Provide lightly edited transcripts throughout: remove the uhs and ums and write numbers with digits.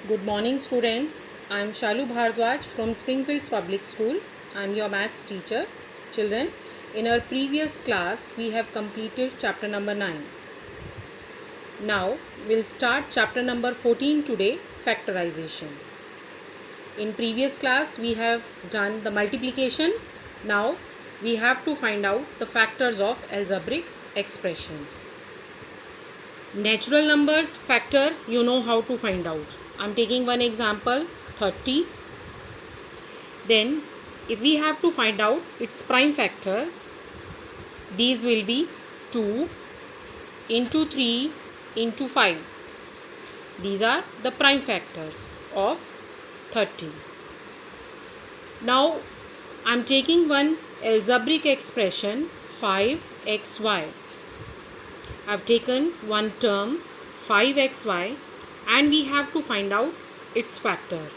Good morning, students. I am Shalu Bhardwaj from Springfields Public School. I am your maths teacher. Children, in our previous class, we have completed chapter number 9. Now, we'll start chapter number 14 today, factorization. In previous class, we have done the multiplication. Now, we have to find out the factors of algebraic expressions. Natural numbers factor, you know how to find out. I am taking one example, 30. Then if we have to find out its prime factor, these will be 2 into 3 into 5. These are the prime factors of 30. Now I am taking one algebraic expression 5xy. I have taken one term 5xy and we have to find out its factor.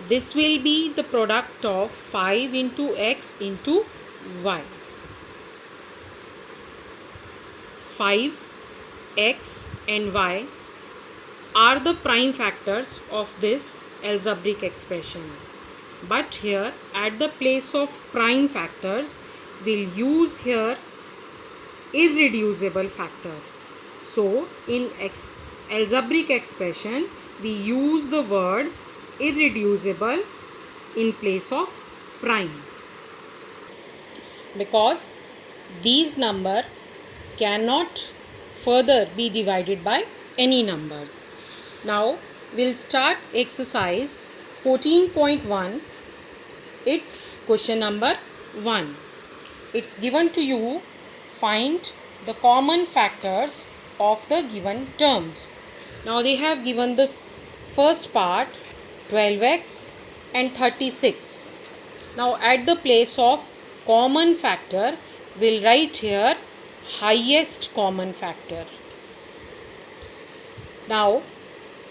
This will be the product of 5 into x into y. 5, x and y are the prime factors of this algebraic expression. But here at the place of prime factors, we'll use here irreducible factor. So in algebraic expression, we use the word irreducible in place of prime, because these number cannot further be divided by any number. Now we'll start exercise 14.1. It's question number 1. It's given to you, find the common factors of the given terms. Now they have given the first part 12x and 36. Now at the place of common factor, we'll write here highest common factor. Now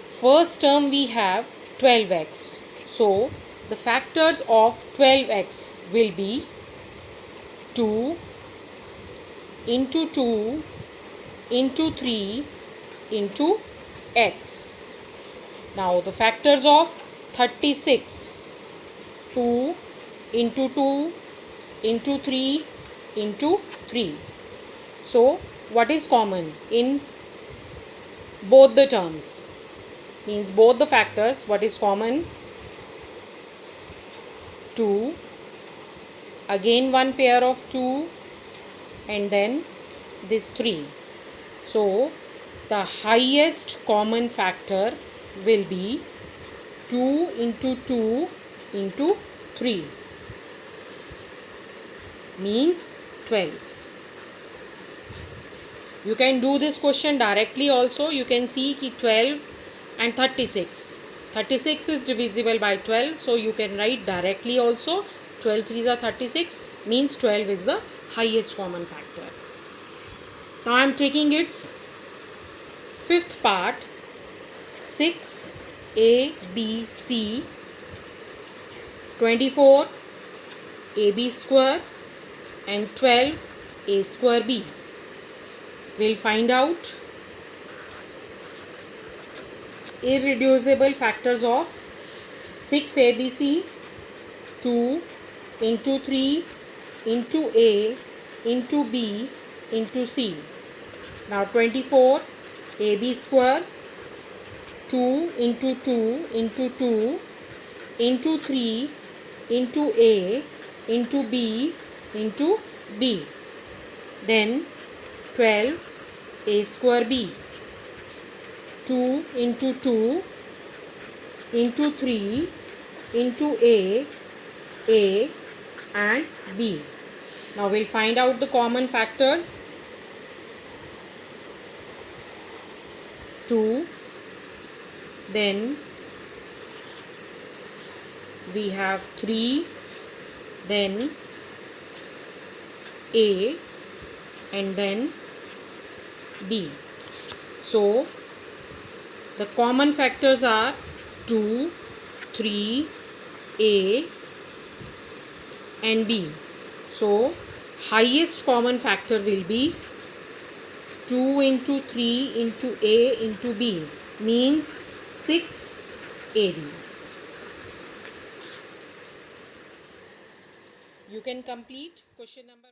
first term we have 12x. So the factors of 12x will be 2 into 2 into 3 into x. Now the factors of 36, 2 into 2 into 3 into 3. So what is common in both the terms? Means both the factors, what is common? 2, again one pair of 2 and then this 3. So the highest common factor will be 2 into 2 into 3, means 12. You can do this question directly also. You can see ki 12 and 36. 36 is divisible by 12, so you can write directly also. 12 3s are 36, means 12 is the highest common factor. Now I am taking its fifth part, 6 a b c, 24 ab square and 12 a square b. We'll find out irreducible factors of 6 abc, 2 into 3 into a into b into c. Now 24 ab square, 2 into 2 into 2 into 3 into a into b into b. Then 12 a square b, 2 into 2 into 3 into a and b. Now we'll find out the common factors. 2, then we have 3, then a and then b. So the common factors are 2, 3, a and b. So highest common factor will be 2 into 3 into A into B means 6 AB. You can complete question number